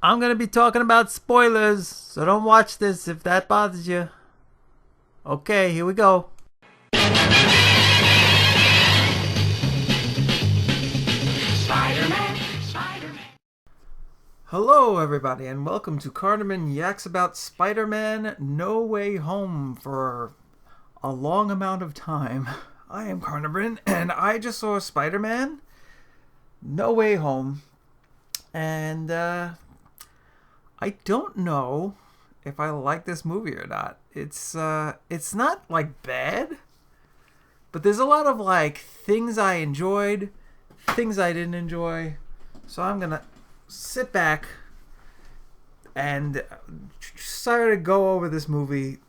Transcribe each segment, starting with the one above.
I'm going to be talking about spoilers, so don't watch this if that bothers you. Okay, here we go. Spiderman, Spiderman. Hello, everybody, and welcome to Carn Yaks About Spider-Man No Way Home for a long amount of time. I am Carn, and I just saw Spider-Man No Way Home, and I don't know if I like this movie or not. It's not like bad, but there's a lot of like things I enjoyed, things I didn't enjoy. So I'm gonna sit back and try to go over this movie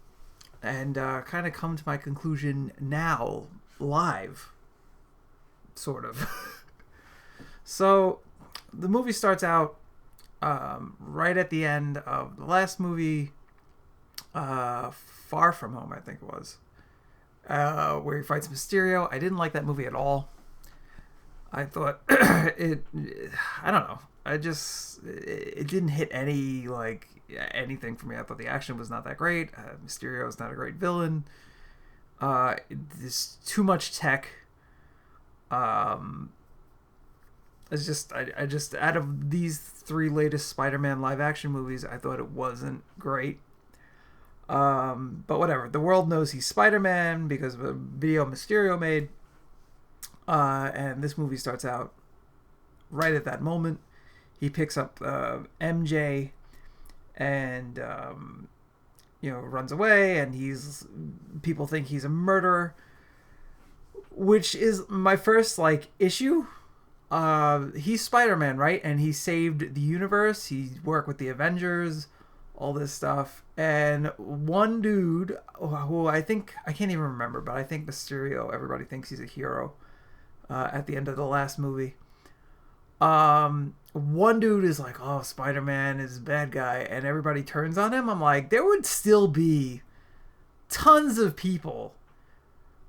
and kind of come to my conclusion now, live, sort of. So the movie starts out right at the end of the last movie, Far From Home, I think it was, where he fights Mysterio. I didn't like that movie at all. I thought it, I don't know. It didn't hit anything for me. I thought the action was not that great. Mysterio is not a great villain. There's too much tech. It's just, I just, out of these three latest Spider-Man live action movies, I thought it wasn't great. But whatever. The world knows he's Spider-Man because of a video Mysterio made. And this movie starts out right at that moment. He picks up MJ and, runs away, and people think he's a murderer, which is my first, issue. He's Spider-Man, right? And he saved the universe. He worked with the Avengers, all this stuff. And one dude, who I can't even remember, but I think Mysterio, everybody thinks he's a hero at the end of the last movie. One dude is like, oh, Spider-Man is a bad guy, and everybody turns on him. I'm like, there would still be tons of people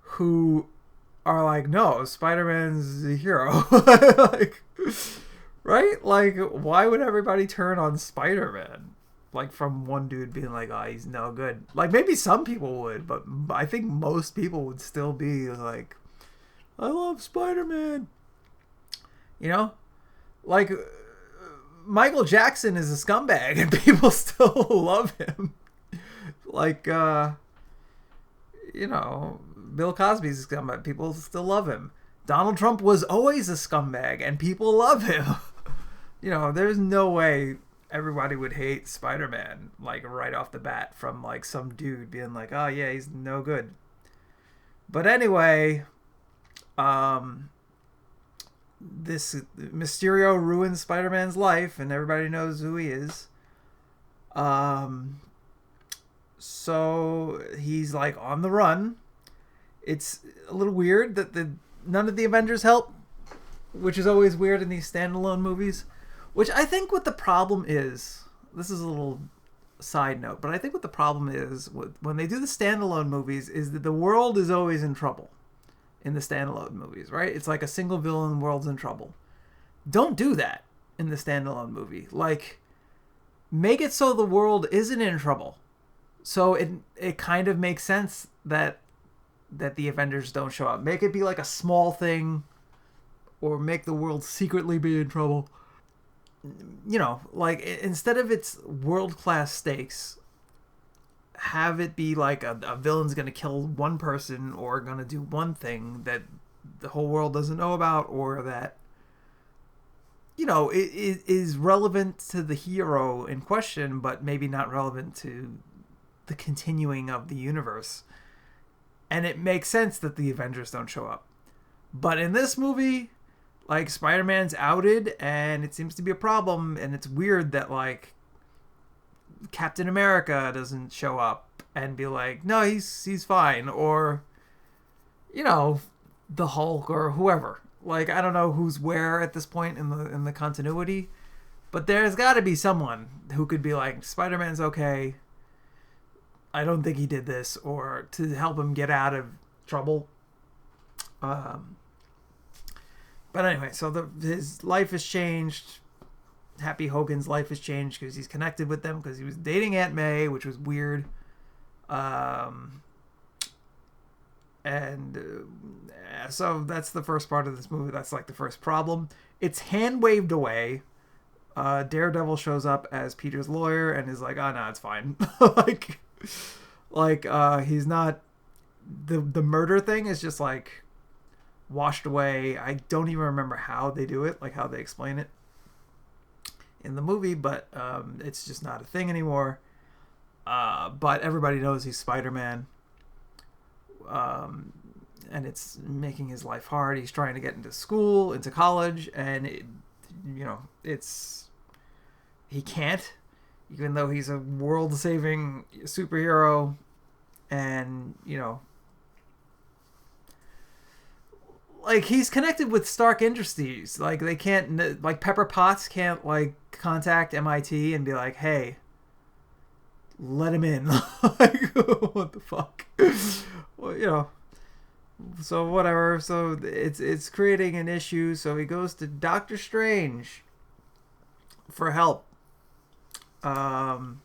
who are like, no, Spider-Man's a hero. Right? Like, why would everybody turn on Spider-Man? Like, from one dude being like, oh, he's no good. Like, maybe some people would, but I think most people would still be like, I love Spider-Man. You know? Like, Michael Jackson is a scumbag and people still love him. Like, Bill Cosby's a scumbag. People still love him. Donald Trump was always a scumbag and people love him. There's no way everybody would hate Spider-Man, like, right off the bat from, like, some dude being like, oh, yeah, he's no good. But anyway, this Mysterio ruins Spider-Man's life, and everybody knows who he is. So he's like on the run. It's a little weird that none of the Avengers help, which is always weird in these standalone movies. Which I think what the problem is, this is a little side note, but I think what the problem is when they do the standalone movies is that the world is always in trouble. In the standalone movies, right? It's like a single villain, world's in trouble. Don't do that in the standalone movie. Like, make it so the world isn't in trouble. So it kind of makes sense that the Avengers don't show up. Make it be like a small thing, or make the world secretly be in trouble. Like, instead of its world-class stakes, have it be like a villain's gonna kill one person or gonna do one thing that the whole world doesn't know about, or that it is relevant to the hero in question but maybe not relevant to the continuing of the universe. And it makes sense that the Avengers don't show up. But in this movie, like, Spider-Man's outed and it seems to be a problem, and it's weird that, like, Captain America doesn't show up and be like, no, he's fine, or the Hulk or whoever. Like, I don't know who's where at this point in the continuity, but there's got to be someone who could be like, Spider-Man's okay, I don't think he did this, or to help him get out of trouble. But anyway, so his life has changed. Happy Hogan's life has changed because he's connected with them because he was dating Aunt May, which was weird. So that's the first part of this movie. That's like the first problem. It's hand waved away. Daredevil shows up as Peter's lawyer and is like, "Oh no, it's fine." He's not. The murder thing is just like washed away. I don't even remember how they do it, like how they explain it in the movie, but it's just not a thing anymore. But everybody knows he's Spider-Man. And it's making his life hard. He's trying to get into school, into college, and he can't, even though he's a world-saving superhero, and like he's connected with Stark Industries. Like they can't, like Pepper Potts can't like contact MIT and be like, "Hey, let him in." Like, what the fuck? Well, so whatever. So it's creating an issue. So he goes to Doctor Strange for help. Doctor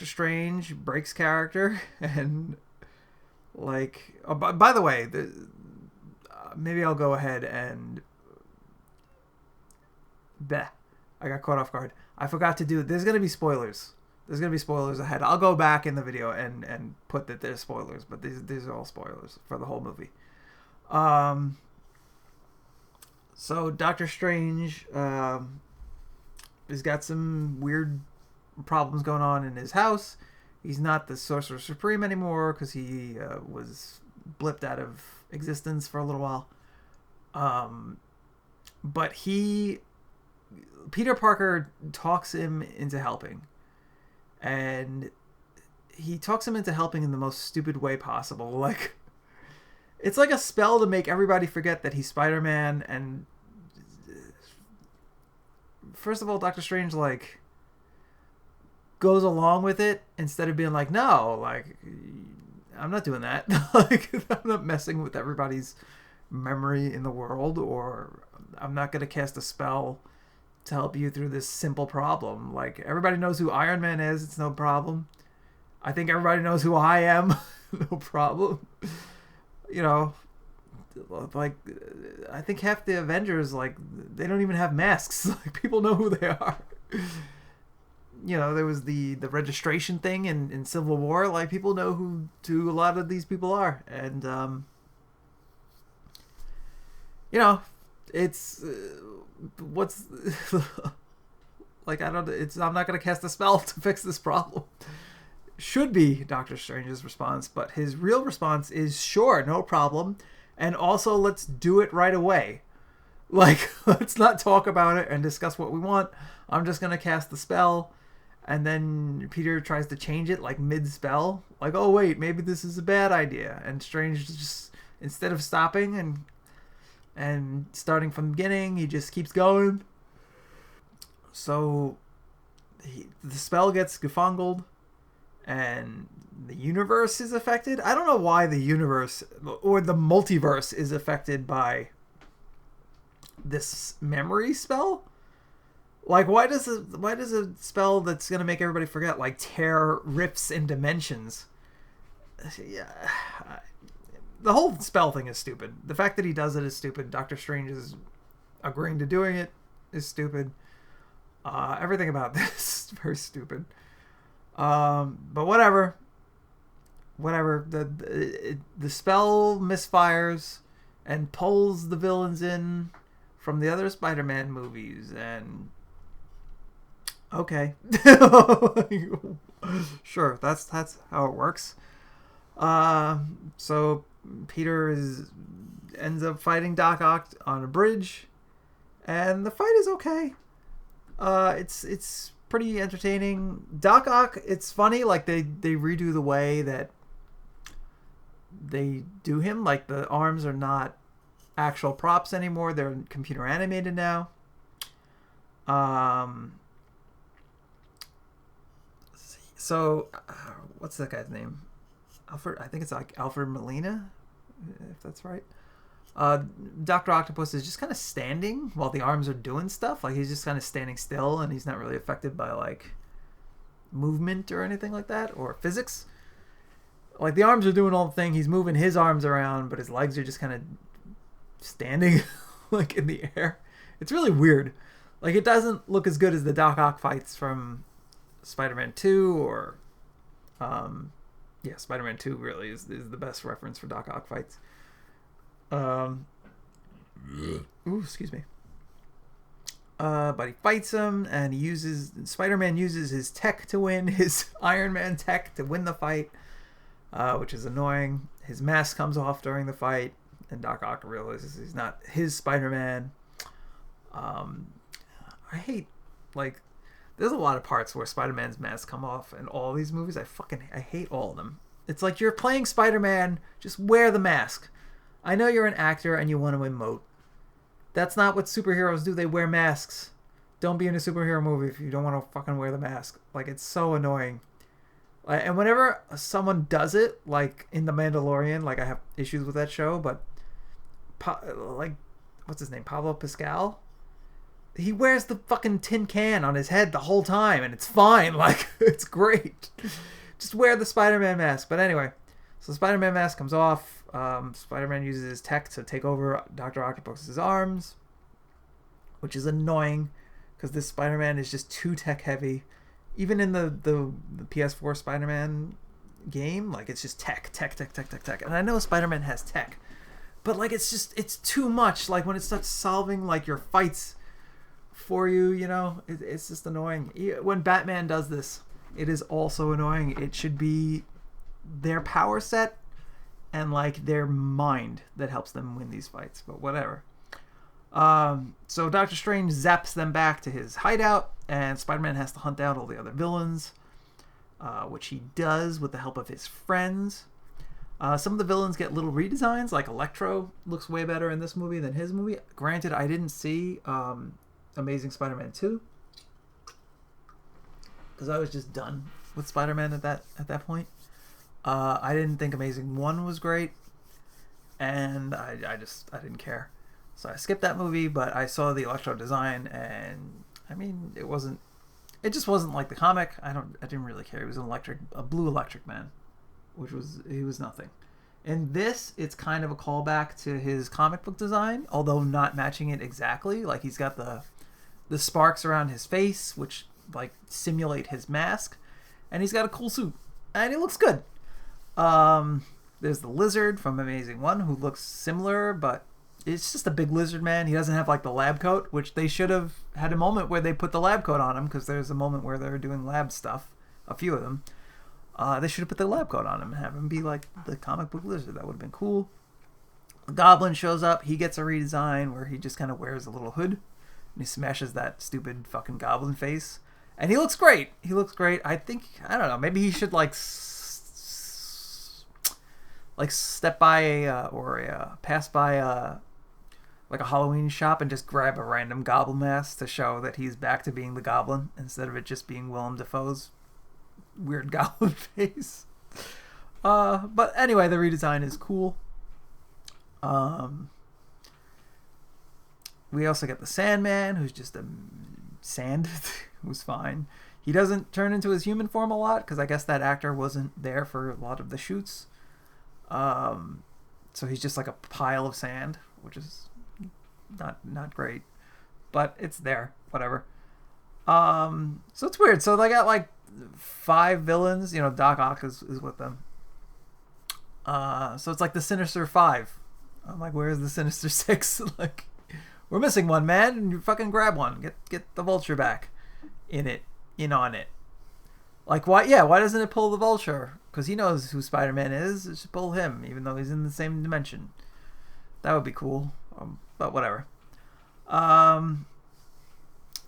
Strange breaks character and like. Oh, by the way, maybe I'll go ahead and. I got caught off guard. I forgot to do. There's gonna be spoilers. There's going to be spoilers ahead. I'll go back in the video and put that there's spoilers, but these are all spoilers for the whole movie. So Doctor Strange has got some weird problems going on in his house. He's not the Sorcerer Supreme anymore because he was blipped out of existence for a little while. But Peter Parker talks him into helping. And he talks him into helping in the most stupid way possible. Like, it's like a spell to make everybody forget that he's Spider-Man. And first of all, Doctor Strange, like, goes along with it instead of being like, no, like, I'm not doing that. Like, I'm not messing with everybody's memory in the world, or I'm not going to cast a spell to help you through this simple problem. Like, everybody knows who Iron Man is. It's no problem. I think everybody knows who I am. No problem. Like, I think half the Avengers, like, they don't even have masks. Like, people know who they are. There was the registration thing in Civil War. Like, people know who a lot of these people are. And, it's... what's like, I'm not going to cast a spell to fix this problem. Should be Doctor Strange's response, but his real response is, sure, no problem, and also let's do it right away. Like, let's not talk about it and discuss what we want. I'm just going to cast the spell. And then Peter tries to change it like mid-spell, like, oh wait, maybe this is a bad idea, and Strange just, instead of stopping and starting from the beginning, he just keeps going. So the spell gets gefungled and the universe is affected. I don't know why the universe or the multiverse is affected by this memory spell. Like, why does a spell that's going to make everybody forget, like, tear rifts in dimensions? Yeah, the whole spell thing is stupid. The fact that he does it is stupid. Doctor Strange is agreeing to doing it is stupid. Everything about this is very stupid. But whatever. The spell misfires and pulls the villains in from the other Spider-Man movies. And okay, sure, that's how it works. So Peter ends up fighting Doc Ock on a bridge, and the fight is okay. It's pretty entertaining. Doc Ock, it's funny, like they redo the way that they do him. Like, the arms are not actual props anymore; they're computer animated now. So what's that guy's name? Alfred, I think it's like Alfred Molina, if that's right. Dr. Octopus is just kind of standing while the arms are doing stuff. Like, he's just kind of standing still, and he's not really affected by, like, movement or anything like that, or physics. Like, the arms are doing all the thing. He's moving his arms around, but his legs are just kind of standing, like, in the air. It's really weird. Like, it doesn't look as good as the Doc Ock fights from Spider-Man 2 or... Spider-Man 2 really is the best reference for Doc Ock fights. Excuse me. But he fights him, and Spider-Man uses his tech to win, his Iron Man tech to win the fight, which is annoying. His mask comes off during the fight, and Doc Ock realizes he's not his Spider-Man. I hate, like, there's a lot of parts where Spider-Man's mask come off in all these movies. I hate all of them. It's like, you're playing Spider-Man, just wear the mask. I know you're an actor and you want to emote. That's not what superheroes do. They wear masks. Don't be in a superhero movie if you don't want to fucking wear the mask. Like, it's so annoying. And whenever someone does it, like in The Mandalorian, like, I have issues with that show, but like, what's his name? Pablo Pascal? He wears the fucking tin can on his head the whole time, and it's fine. Like, it's great. Just wear the Spider-Man mask. But anyway, so the Spider-Man mask comes off. Spider-Man uses his tech to take over Dr. Octopus's arms, which is annoying because this Spider-Man is just too tech heavy. Even in the PS4 Spider-Man game, like, it's just tech. And I know Spider-Man has tech, but, like, it's too much. Like, when it starts solving, like, your fights for you, you know, it's just annoying. When Batman does this, it is also annoying. It should be their power set and, like, their mind that helps them win these fights, but whatever. So Doctor Strange zaps them back to his hideout, and Spider-Man has to hunt down all the other villains, which he does with the help of his friends. Some of the villains get little redesigns, like Electro looks way better in this movie than his movie. Granted, I didn't see Amazing Spider-Man 2 because I was just done with Spider-Man at that point. I didn't think Amazing 1 was great, and I didn't care. So I skipped that movie, but I saw the Electro design, and I mean, it just wasn't like the comic. I didn't really care. He was a blue electric man, he was nothing. In this, it's kind of a callback to his comic book design, although not matching it exactly. Like, he's got the sparks around his face, which, like, simulate his mask, and he's got a cool suit, and he looks good. There's the Lizard from Amazing 1, who looks similar, but it's just a big lizard man. He doesn't have, like, the lab coat, which they should have had a moment where they put the lab coat on him, because there's a moment where they're doing lab stuff, a few of them. They should have put the lab coat on him and have him be like the comic book lizard. That would have been cool. The Goblin shows up. He gets a redesign where he just kind of wears a little hood, and he smashes that stupid fucking Goblin face, and he looks great. I don't know, maybe he should like step by or pass by like a Halloween shop and just grab a random Goblin mask to show that he's back to being the Goblin instead of it just being Willem Dafoe's weird Goblin face. But anyway, the redesign is cool. We also get the Sandman, who's just a sand, who's fine. He doesn't turn into his human form a lot because I guess that actor wasn't there for a lot of the shoots. So he's just like a pile of sand, which is not great, but it's there, whatever. So it's weird. So they got like 5 villains, you know, Doc Ock is with them. So it's like the Sinister 5. I'm like, where's the Sinister 6? Like, we're missing one, man, and you fucking grab one. Get the Vulture back in on it. Like, why doesn't it pull the Vulture? Because he knows who Spider-Man is. It should pull him, even though he's in the same dimension. That would be cool. But whatever.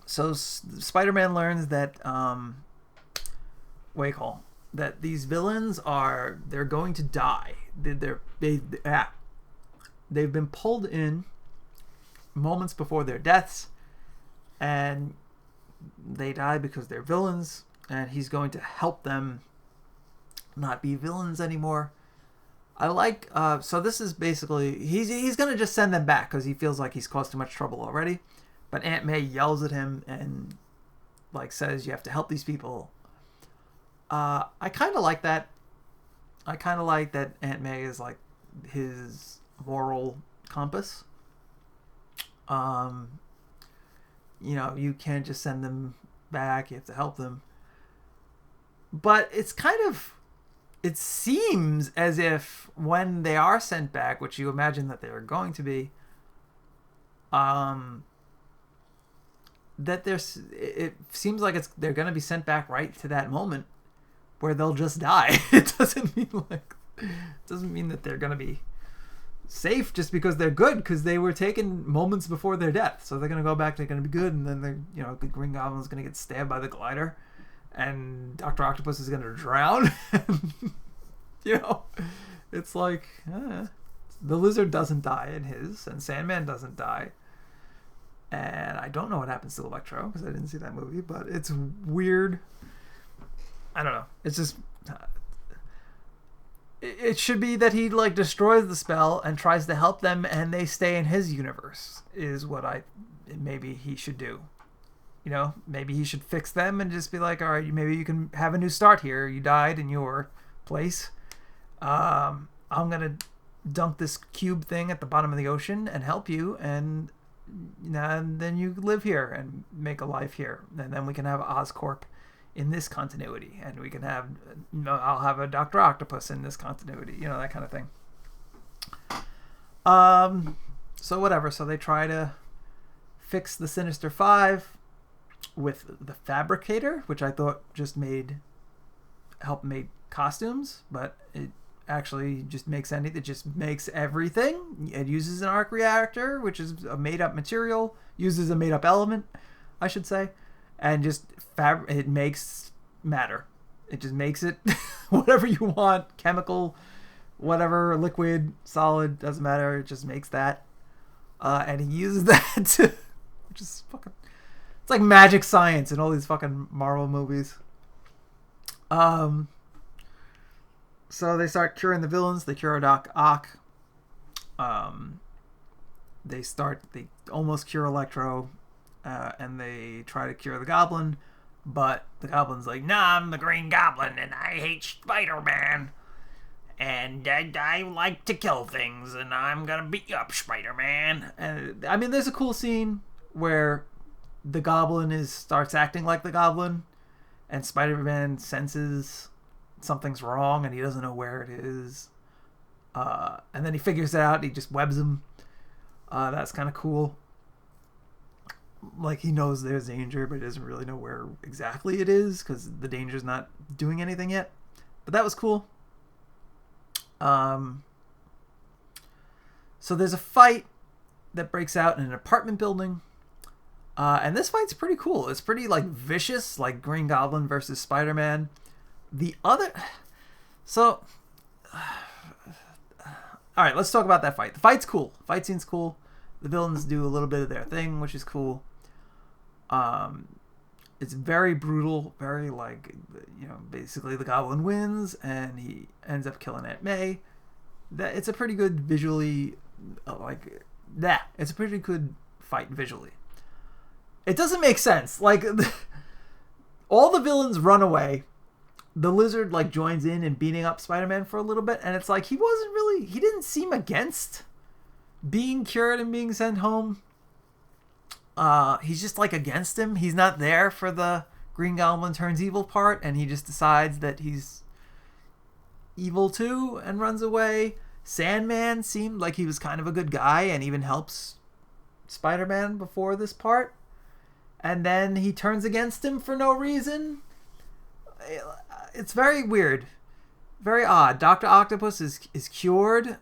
So Spider-Man learns that that these villains they're going to die. They've been pulled in moments before their deaths, and they die because they're villains, and he's going to help them not be villains anymore. I like. So this is basically he's gonna just send them back because he feels like he's caused too much trouble already. But Aunt May yells at him and like says you have to help these people. I kind of like that. I kind of like that Aunt May is like his moral compass. You can't just send them back. You have to help them. But it seems as if when they are sent back, which you imagine that they are going to be, it seems like they're going to be sent back right to that moment where they'll just die. It doesn't mean that they're going to be safe just because they're good, because they were taken moments before their death. So they're going to go back, they're going to be good, and then the Green Goblin's going to get stabbed by the glider, and Dr. Octopus is going to drown. It's like the lizard doesn't die in his, and Sandman doesn't die. And I don't know what happens to Electro because I didn't see that movie, but it's weird. I don't know. It's just it should be that he like destroys the spell and tries to help them, and they stay in his universe. Is what maybe he should do. Maybe he should fix them and just be like, all right, maybe you can have a new start here. You died in your place. I'm gonna dunk this cube thing at the bottom of the ocean and help you, and then you live here and make a life here, and then we can have Oscorp in this continuity, and we can have I'll have a Dr. Octopus in this continuity, that kind of thing. So whatever. So they try to fix the Sinister Five with the Fabricator, which I thought just helped make costumes, but it actually just makes anything. It just makes everything. It uses an arc reactor, which is a made-up material, uses a made-up element, I should say, and just it makes matter. It just makes it whatever you want, chemical, whatever, liquid, solid, doesn't matter. It just makes that, and he uses that to, which is fucking. It's like magic science in all these fucking Marvel movies. So they start curing the villains. They cure Doc Ock. They almost cure Electro, and they try to cure the Goblin, but the Goblin's like, nah, I'm the Green Goblin, and I hate Spider-Man, and I like to kill things, and I'm gonna beat you up, Spider-Man. And I mean, there's a cool scene where the Goblin starts acting like the Goblin, and Spider-Man senses something's wrong and he doesn't know where it is, and then he figures it out. He just webs him. That's kind of cool. Like, he knows there's danger, but he doesn't really know where exactly it is because the danger's not doing anything yet. But that was cool. So there's a fight that breaks out in an apartment building, and this fight's pretty cool. It's pretty like vicious, like Green Goblin versus Spider-Man. All right, let's talk about that fight. The fight's cool. Fight scene's cool. The villains do a little bit of their thing, which is cool. It's very brutal, very like, basically the Goblin wins and he ends up killing Aunt May. It's a pretty good visually, it's a pretty good fight visually. It doesn't make sense. Like, all the villains run away. The lizard like joins in and beating up Spider-Man for a little bit, and it's like he didn't seem against being cured and being sent home. He's just like against him. He's not there for the Green Goblin turns evil part, and he just decides that he's evil too and runs away. Sandman seemed like he was kind of a good guy and even helps Spider-Man before this part, and then he turns against him for no reason. It's very weird, very odd. Dr. Octopus is cured,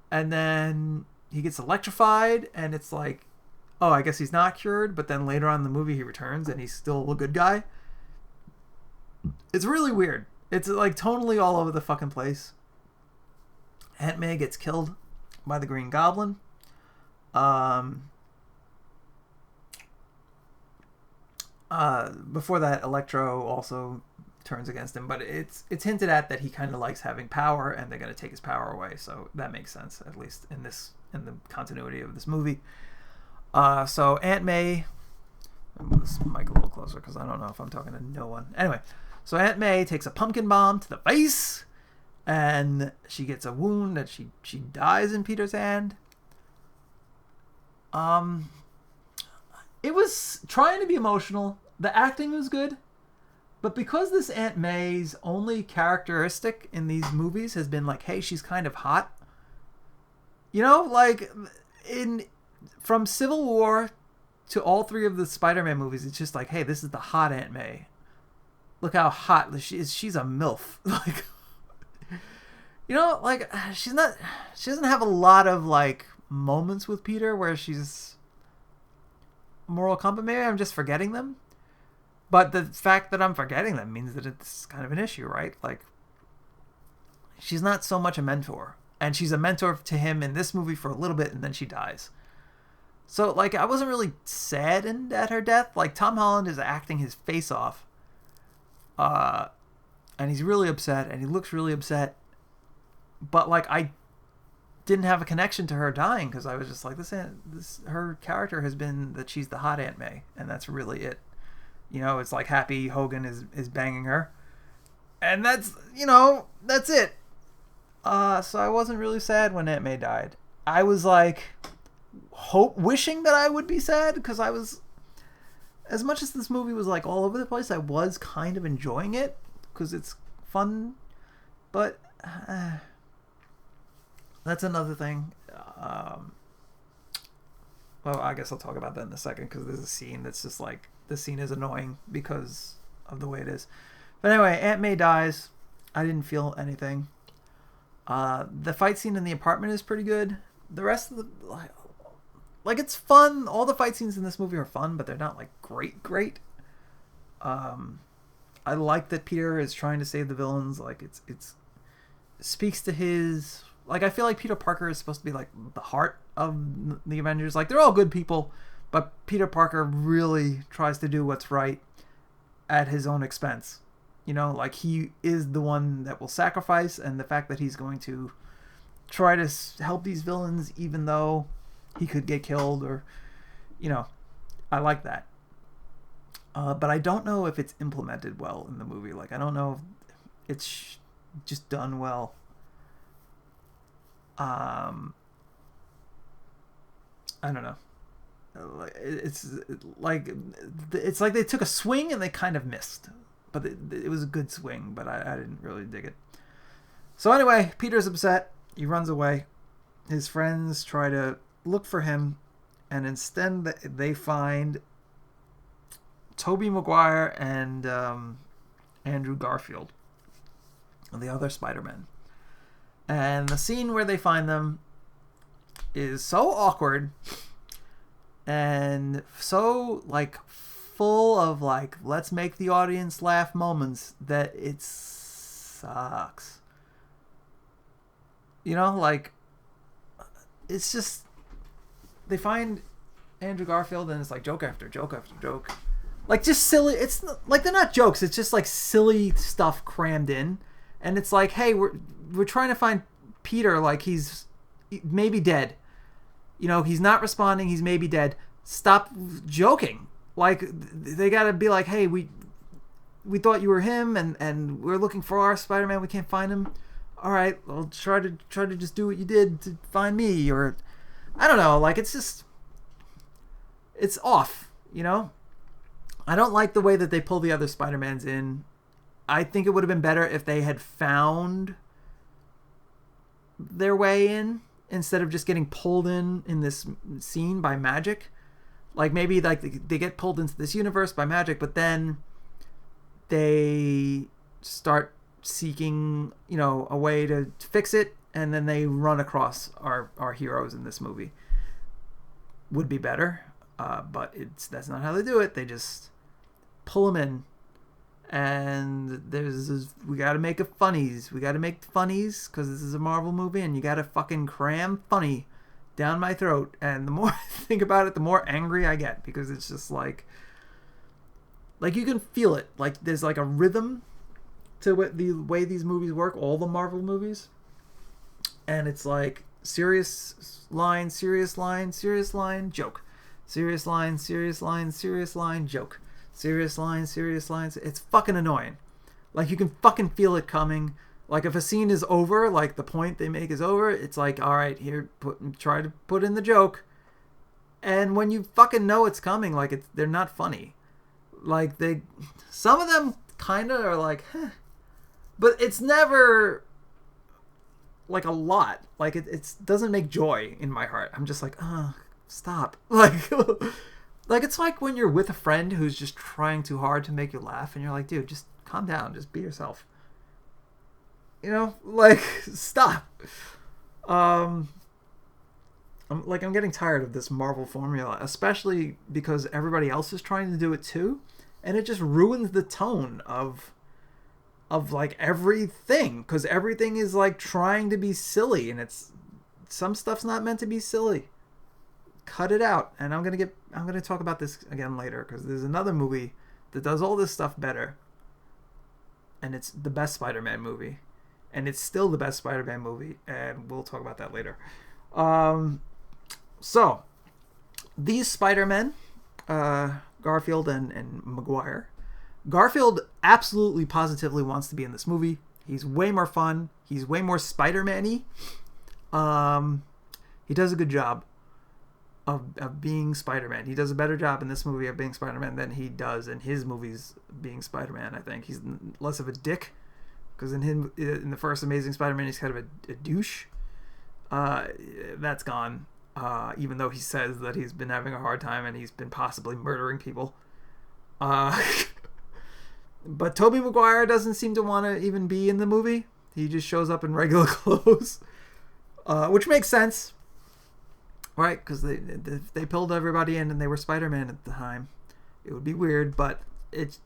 and then he gets electrified, and it's like, oh, I guess he's not cured, but then later on in the movie he returns and he's still a good guy. It's really weird. It's like totally all over the fucking place. Aunt May gets killed by the Green Goblin. Before that, Electro also turns against him, but it's hinted at that he kind of likes having power, and they're going to take his power away. So that makes sense, at least in the continuity of this movie. So Aunt May, move this mic a little closer because I don't know if I'm talking to no one. Anyway, so Aunt May takes a pumpkin bomb to the face, and she gets a wound that she dies in Peter's hand. It was trying to be emotional. The acting was good. But because this Aunt May's only characteristic in these movies has been like, hey, she's kind of hot. You know, like from Civil War to all three of the Spider-Man movies, it's just like, hey, this is the hot Aunt May. Look how hot she is. She's a MILF. Like, you know, like she doesn't have a lot of like moments with Peter where she's moral compass. Maybe I'm just forgetting them. But the fact that I'm forgetting them means that it's kind of an issue, right? Like, she's not so much a mentor. And she's a mentor to him in this movie for a little bit, and then she dies. So, like, I wasn't really saddened at her death. Like, Tom Holland is acting his face off. And he's really upset, and he looks really upset. But, like, I didn't have a connection to her dying, because I was just like, her character has been that she's the hot Aunt May, and that's really it. You know, it's like Happy Hogan is banging her. And that's it. So I wasn't really sad when Aunt May died. I was like, wishing that I would be sad, because I was, as much as this movie was like all over the place, I was kind of enjoying it, because it's fun. But that's another thing. Well, I guess I'll talk about that in a second, because there's a scene that's just like, this scene is annoying because of the way it is. But anyway, Aunt May dies. I didn't feel anything. The fight scene in the apartment is pretty good. The rest of the... Like, it's fun. All the fight scenes in this movie are fun, but they're not, like, great. I like that Peter is trying to save the villains. Like, it speaks to his... Like, I feel like Peter Parker is supposed to be, like, the heart of the Avengers. Like, they're all good people, but Peter Parker really tries to do what's right at his own expense. You know, like, he is the one that will sacrifice, and the fact that he's going to try to help these villains even though he could get killed, or, you know, I like that. But I don't know if it's implemented well in the movie. Like, I don't know if it's just done well. I don't know. It's like they took a swing and they kind of missed, but it was a good swing, but I didn't really dig it. So anyway, Peter's upset. He runs away. His friends try to look for him, and instead they find Tobey Maguire and Andrew Garfield, the other Spider-Man. And the scene where they find them is so awkward and so, like, full of, like, let's make the audience laugh moments that it sucks. You know, like, it's just, they find Andrew Garfield and it's like joke after joke after joke. Like, just silly, it's like, they're not jokes, it's just like silly stuff crammed in. And it's like, hey, we're trying to find Peter, like, he's maybe dead. You know, he's not responding, he's maybe dead. Stop joking. Like, they gotta be like, hey, we thought you were him, and we're looking for our Spider-Man, we can't find him. All right, well, try to just do what you did to find me, or I don't know, like, it's just, it's off, you know? I don't like the way that they pull the other Spider-Mans in. I think it would have been better if they had found their way in instead of just getting pulled in this scene by magic. Like, maybe like they get pulled into this universe by magic, but then they start seeking, you know, a way to fix it, and then they run across our heroes in this movie. Would be better, but that's not how they do it. They just pull them in. And we got to make it funnies. We got to make funnies because this is a Marvel movie, and you got to fucking cram funny down my throat. And the more I think about it, the more angry I get, because it's just like you can feel it. Like, there's like a rhythm to the way these movies work, all the Marvel movies. And it's like serious line, serious line, serious line, joke. Serious line, serious line, serious line, joke. Serious line, serious lines. It's fucking annoying. Like, you can fucking feel it coming. Like, if a scene is over, like the point they make is over, it's like, all right, here, try to put in the joke. And when you fucking know it's coming, like, they're not funny. Like, some of them kind of are like, huh. But it's never like a lot. Like, it doesn't make joy in my heart. I'm just like, stop. Like, like, it's like when you're with a friend who's just trying too hard to make you laugh, and you're like, dude, just calm down, just be yourself. You know, like, stop. I'm getting tired of this Marvel formula, especially because everybody else is trying to do it too, and it just ruins the tone of like everything, because everything is like trying to be silly, and some stuff's not meant to be silly. Cut it out. And I'm gonna talk about this again later, because there's another movie that does all this stuff better, and it's the best Spider-Man movie, and it's still the best Spider-Man movie, and we'll talk about that later. So these Spider-Men, Garfield and Maguire. Garfield absolutely positively wants to be in this movie. He's way more fun. He's way more Spider-Man-y. He does a good job of being Spider-Man. He does a better job in this movie of being Spider-Man than he does in his movies being Spider-Man, I think. He's less of a dick, because in the first Amazing Spider-Man, he's kind of a douche. That's gone. Even though he says that he's been having a hard time and he's been possibly murdering people. But Tobey Maguire doesn't seem to want to even be in the movie. He just shows up in regular clothes, which makes sense, right? Because they pulled everybody in and they were Spider-Man at the time. It would be weird, but it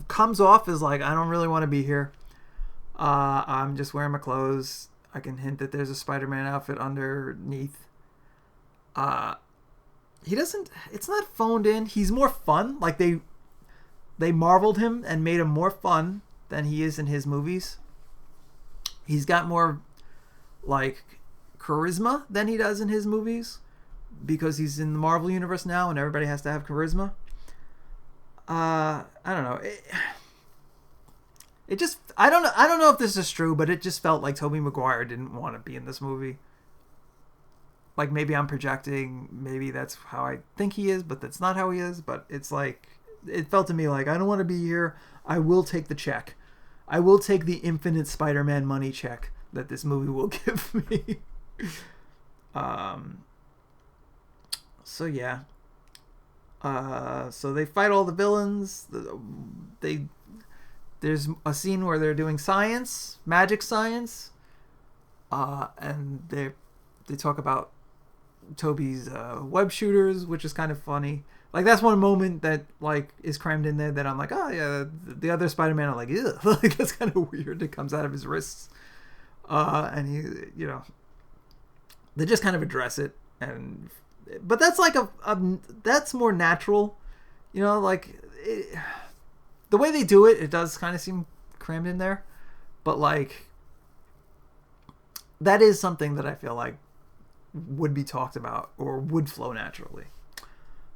comes off as like, I don't really want to be here. I'm just wearing my clothes. I can hint that there's a Spider-Man outfit underneath. He doesn't. It's not phoned in. He's more fun. Like they marveled him and made him more fun than he is in his movies. He's got more like charisma than he does in his movies, because he's in the Marvel universe now and everybody has to have charisma. I don't know. It just, I don't know if this is true, but it just felt like Tobey Maguire didn't want to be in this movie. Like, maybe I'm projecting, maybe that's how I think he is, but that's not how he is. But it's like, it felt to me like, I don't want to be here. I will take the check. I will take the infinite Spider-Man money check that this movie will give me. So yeah. So they fight all the villains. There's a scene where they're doing science, magic science, and they talk about Toby's web shooters, which is kind of funny. Like, that's one moment that like is crammed in there that I'm like, oh yeah. The other Spider-Man, I'm like, ew. Like, that's kind of weird. It comes out of his wrists, and he, they just kind of address it, but that's like that's more natural, like the way they do it. It does kind of seem crammed in there, but like that is something that I feel like would be talked about or would flow naturally.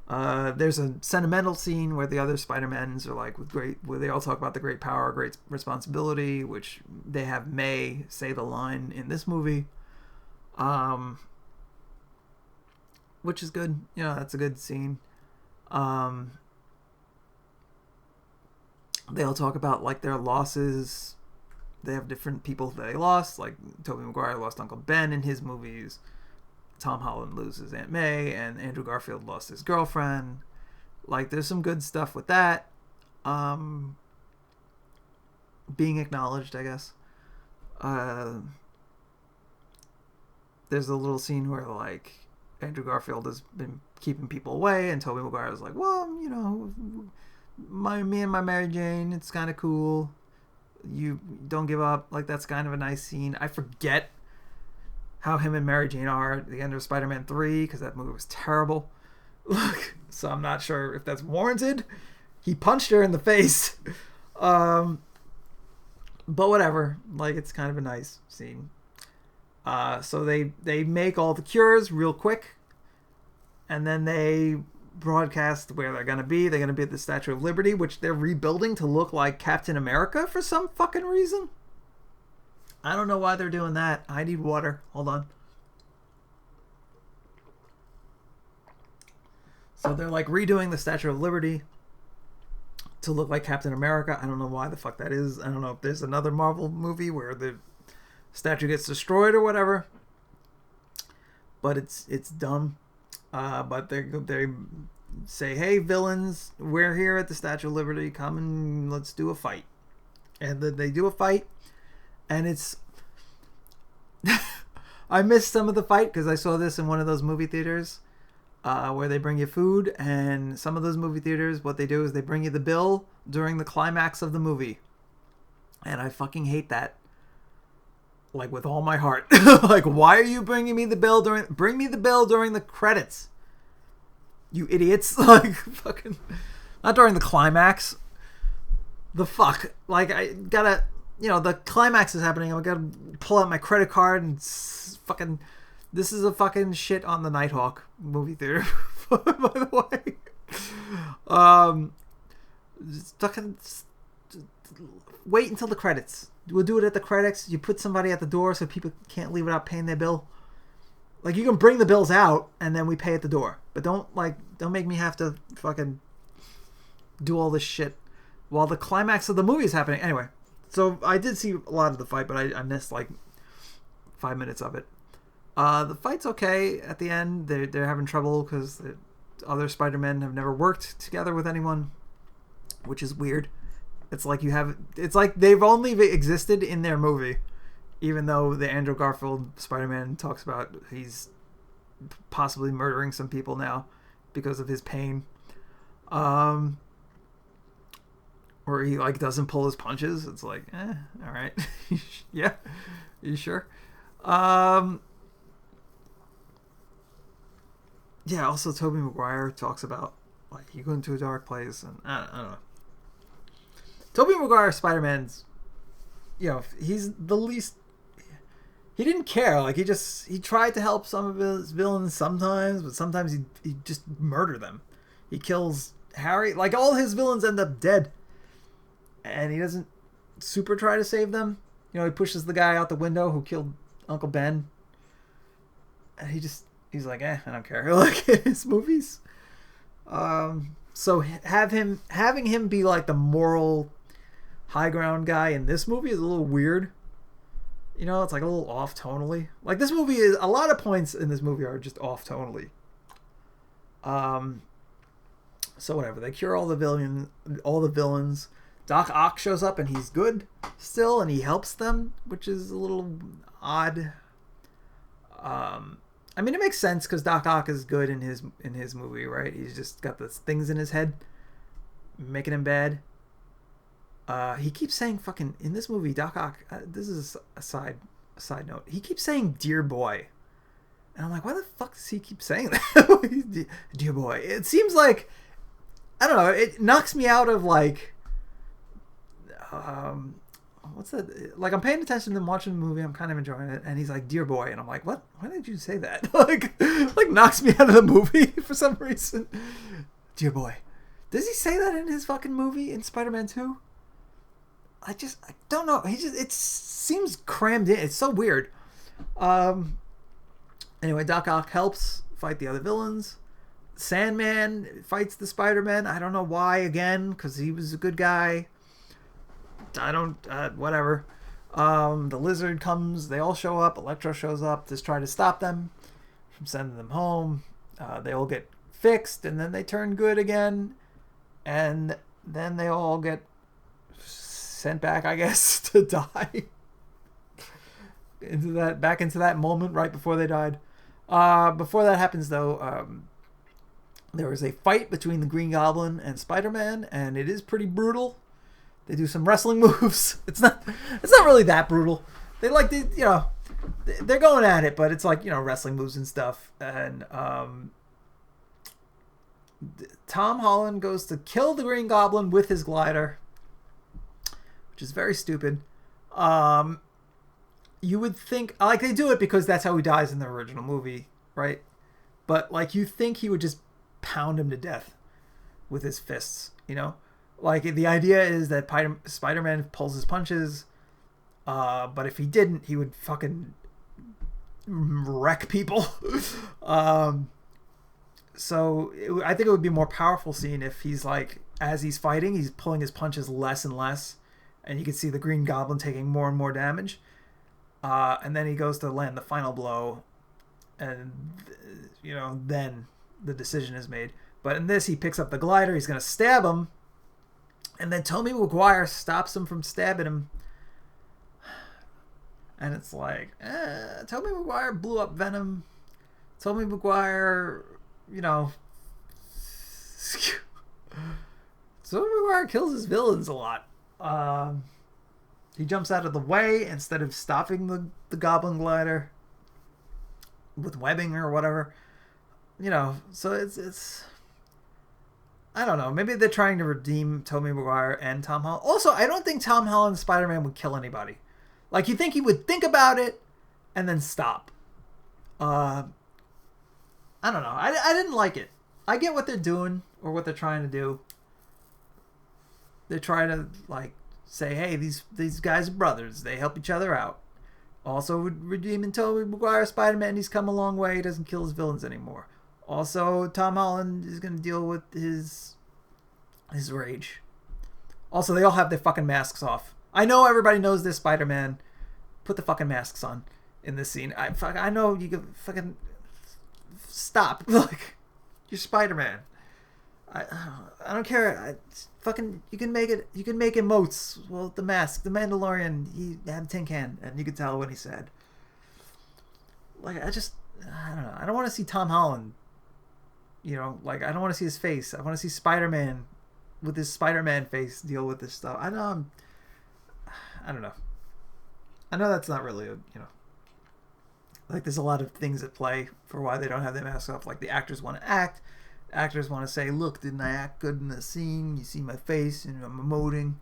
There's a sentimental scene where the other Spider-Mans are like, where they all talk about the great power, great responsibility, which they have May say the line in this movie, which is good. That's a good scene. They all talk about like their losses. They have different people that they lost. Like Tobey Maguire lost Uncle Ben in his movies. Tom Holland loses Aunt May, and Andrew Garfield lost his girlfriend. Like, there's some good stuff with that. Being acknowledged, I guess. There's a little scene where, like, Andrew Garfield has been keeping people away, and Tobey Maguire is like, well, me and my Mary Jane, it's kind of cool. You don't give up. Like, that's kind of a nice scene. I forget how him and Mary Jane are at the end of Spider-Man 3, because that movie was terrible. So I'm not sure if that's warranted. He punched her in the face. But whatever, like, it's kind of a nice scene. So they make all the cures real quick, and then they broadcast where they're gonna be. They're gonna be at the Statue of Liberty, which they're rebuilding to look like Captain America for some fucking reason. I don't know why they're doing that. I need water. Hold on. So they're like redoing the Statue of Liberty to look like Captain America. I don't know why the fuck that is. I don't know if there's another Marvel movie where the statue gets destroyed or whatever. But it's dumb. But they say, hey, villains, we're here at the Statue of Liberty. Come and let's do a fight. And then they do a fight. And it's... I missed some of the fight because I saw this in one of those movie theaters where they bring you food. And some of those movie theaters, what they do is they bring you the bill during the climax of the movie. And I fucking hate that. Like, with all my heart. Like, why are you bringing me the bill during... Bring me the bill during the credits. You idiots. Like, fucking... Not during the climax. The fuck? Like, I gotta... You know, the climax is happening. I gotta pull out my credit card and fucking... This is a fucking shit on the Nighthawk movie theater, by the way. Fucking... Wait until the credits. We'll do it at the credits. You put somebody at the door so people can't leave without paying their bill. Like, you can bring the bills out and then we pay at the door. But don't make me have to fucking do all this shit while the climax of the movie is happening. Anyway, so I did see a lot of the fight, but I missed like 5 minutes of it. The fight's okay at the end. They're having trouble because the other Spider-Men have never worked together with anyone, which is weird. It's like they've only existed in their movie, even though the Andrew Garfield Spider-Man talks about he's possibly murdering some people now because of his pain. Or he like doesn't pull his punches. It's like, all right. Yeah. You sure? Yeah, also Tobey Maguire talks about like you go into a dark place and I don't know. Tobey Maguire Spider-Man's, you know, he's the least... He didn't care. Like, he tried to help some of his villains sometimes, but sometimes he just murder them. He kills Harry. Like, all his villains end up dead. And he doesn't super try to save them. You know, he pushes the guy out the window who killed Uncle Ben. And he's like, I don't care. Like, his movies. So having him be like the moral high ground guy in this movie is a little weird. You know, it's like a little off tonally. Like, this movie is... A lot of points in this movie are just off tonally. So whatever. They cure all the villains. Doc Ock shows up and he's good still and he helps them, which is a little odd. I mean, it makes sense because Doc Ock is good in his movie, right? He's just got those things in his head making him bad. He keeps saying fucking... In this movie, Doc Ock... this is a side note. He keeps saying, dear boy. And I'm like, why the fuck does he keep saying that? Dear boy. It seems like... I don't know. It knocks me out of, like... what's that? Like, I'm paying attention to him watching the movie. I'm kind of enjoying it. And he's like, dear boy. And I'm like, what? Why did you say that? like knocks me out of the movie for some reason. Dear boy. Does he say that in his fucking movie in Spider-Man 2? I don't know. It seems crammed in. It's so weird. Anyway, Doc Ock helps fight the other villains. Sandman fights the Spider-Man. I don't know why again, because he was a good guy. Whatever. The Lizard comes. They all show up. Electro shows up to try to stop them from sending them home. They all get fixed, and then they turn good again. And then they all get sent back, I guess, to die. Back into that moment right before they died. Before that happens, though, there is a fight between the Green Goblin and Spider-Man, and it is pretty brutal. They do some wrestling moves. It's not really that brutal. They're going at it, but it's like, wrestling moves and stuff. And Tom Holland goes to kill the Green Goblin with his glider, which is very stupid. Um, you would think like they do it because that's how he dies in the original movie, right? But like you think he would just pound him to death with his fists, you know? Like the idea is that Spider-Man pulls his punches, but if he didn't, he would fucking wreck people. I think it would be a more powerful scene if he's like, as he's fighting, he's pulling his punches less and less, and you can see the Green Goblin taking more and more damage. And then he goes to land the final blow, and then the decision is made. But in this, he picks up the glider, he's going to stab him, and then Tobey Maguire stops him from stabbing him. And it's like, Tobey Maguire blew up Venom. Tobey Maguire, Tobey Maguire kills his villains a lot. He jumps out of the way instead of stopping the Goblin glider with webbing or whatever. So it's I don't know. Maybe they're trying to redeem Tobey Maguire and Tom Holland. Also, I don't think Tom Holland's Spider-Man would kill anybody. Like, you think he would think about it and then stop. I don't know. I didn't like it. I get what they're doing or what they're trying to do. They're trying to, like, say, hey, these guys are brothers. They help each other out. Also, redeeming Tobey Maguire Spider-Man, he's come a long way. He doesn't kill his villains anymore. Also, Tom Holland is going to deal with his rage. Also, they all have their fucking masks off. I know everybody knows this Spider-Man. Put the fucking masks on in this scene. I know you can fucking stop. Like, you're Spider-Man. I don't care. You can make it. You can make emotes. Well, the mask, the Mandalorian, he had a tin can, and you could tell when he said. Like, I don't know. I don't want to see Tom Holland. I don't want to see his face. I want to see Spider-Man with his Spider-Man face deal with this stuff. I don't know. I know that's not really like there's a lot of things at play for why they don't have their masks off. Like the actors want to act. Actors want to say, look, didn't I act good in the scene? You see my face and I'm emoting.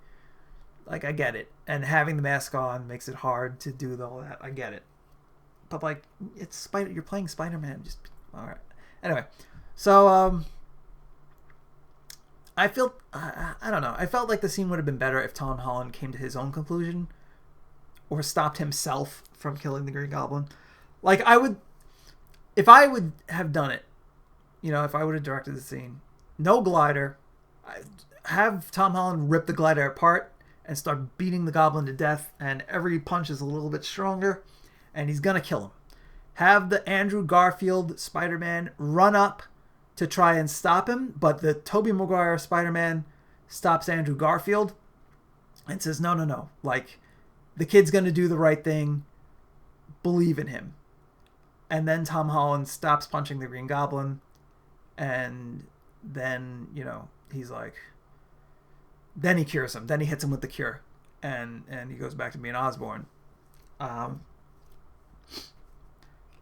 Like, I get it. And having the mask on makes it hard to do all that. I get it. But like, you're playing Spider-Man. Just all right. Anyway, so I don't know. I felt like the scene would have been better if Tom Holland came to his own conclusion or stopped himself from killing the Green Goblin. Like, if I would have done it, if I would have directed the scene, no glider, have Tom Holland rip the glider apart and start beating the Goblin to death, and every punch is a little bit stronger, and he's gonna kill him. Have the Andrew Garfield Spider-Man run up to try and stop him, but the Tobey Maguire Spider-Man stops Andrew Garfield and says, no. Like, the kid's going to do the right thing. Believe in him. And then Tom Holland stops punching the Green Goblin. And then, he's like... Then he cures him. Then he hits him with the cure. And he goes back to being Osborn. I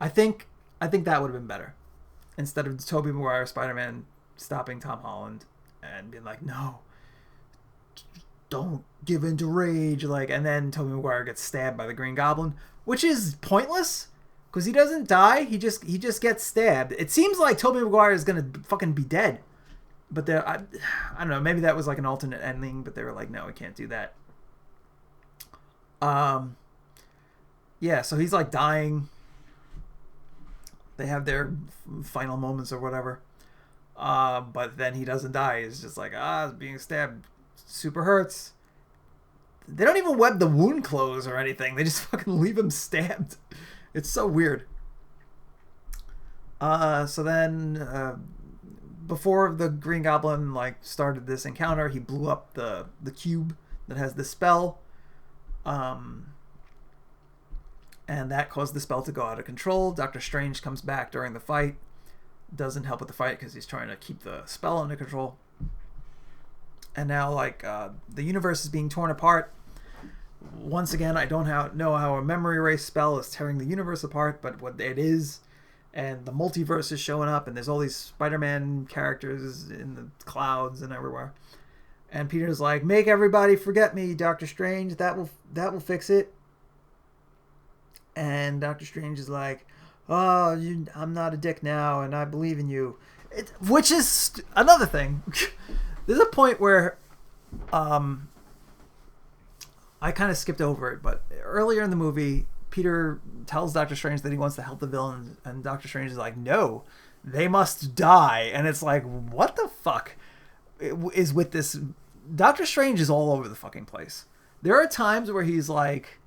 think that would have been better. Instead of Tobey Maguire Spider-Man stopping Tom Holland and being like, no, don't give in to rage. Like, and then Tobey Maguire gets stabbed by the Green Goblin, which is pointless because he doesn't die. He just gets stabbed. It seems like Tobey Maguire is going to fucking be dead. But I don't know. Maybe that was like an alternate ending, but they were like, no, we can't do that. Yeah, so he's like dying. They have their final moments or whatever. But then he doesn't die. He's just like, being stabbed super hurts. They don't even web the wound close or anything. They just fucking leave him stabbed. It's so weird. So then, before the Green Goblin started this encounter, he blew up the cube that has the spell. And that caused the spell to go out of control. Doctor Strange comes back during the fight. Doesn't help with the fight because he's trying to keep the spell under control. And now, the universe is being torn apart. Once again, I don't know how a memory erase spell is tearing the universe apart, but what it is. And the multiverse is showing up, and there's all these Spider-Man characters in the clouds and everywhere. And Peter's like, make everybody forget me, Doctor Strange. That will fix it. And Doctor Strange is like, oh, I'm not a dick now, and I believe in you. Which is another thing. There's a point where I kind of skipped over it, but earlier in the movie, Peter tells Doctor Strange that he wants to help the villains, and Doctor Strange is like, no, they must die. And it's like, what the fuck is with this? Doctor Strange is all over the fucking place. There are times where he's like,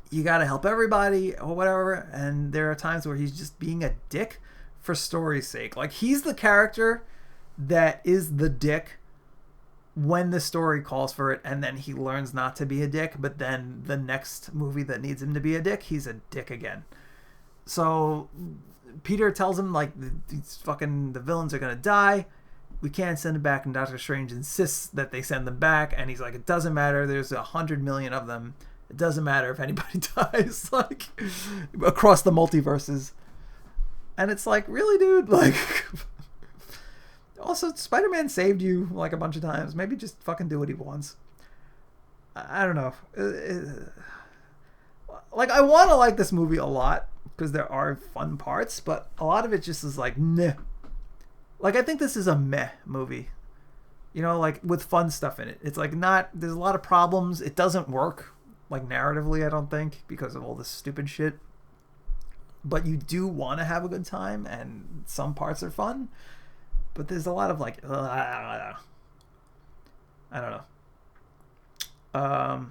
you gotta help everybody or whatever, and there are times where he's just being a dick for story's sake. Like, he's the character that is the dick when the story calls for it, and then he learns not to be a dick, but then the next movie that needs him to be a dick, he's a dick again. So Peter tells him, like, the villains are gonna die, we can't send them back, and Doctor Strange insists that they send them back, and he's like, it doesn't matter, there's 100 million of them, it doesn't matter if anybody dies, like, across the multiverses. And it's like, really, dude? Like, also, Spider-Man saved you, like, a bunch of times. Maybe just fucking do what he wants. I don't know. Like, I want to like this movie a lot, because there are fun parts, but a lot of it just is like, meh. Like, I think this is a meh movie. You know, like, with fun stuff in it. It's like there's a lot of problems. It doesn't work, like, narratively, I don't think, because of all this stupid shit. But you do want to have a good time, and some parts are fun. But there's a lot of, like, I don't know.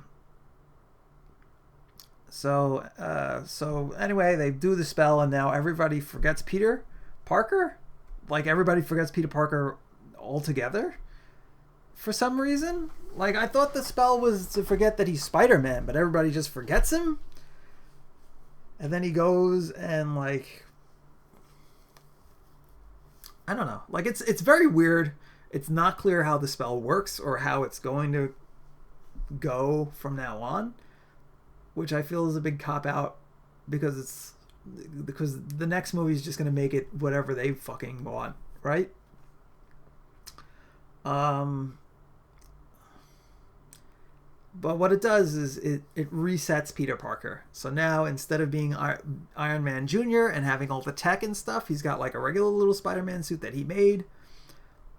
So anyway, they do the spell, and now everybody forgets Peter Parker. Like, everybody forgets Peter Parker altogether for some reason. Like, I thought the spell was to forget that he's Spider-Man, but everybody just forgets him. And then he goes and, like, I don't know. Like, it's very weird. It's not clear how the spell works or how it's going to go from now on, which I feel is a big cop-out, because the next movie is just going to make it whatever they fucking want, right? But what it does is it resets Peter Parker. So now, instead of being Iron Man Jr. and having all the tech and stuff, he's got, like, a regular little Spider-Man suit that he made.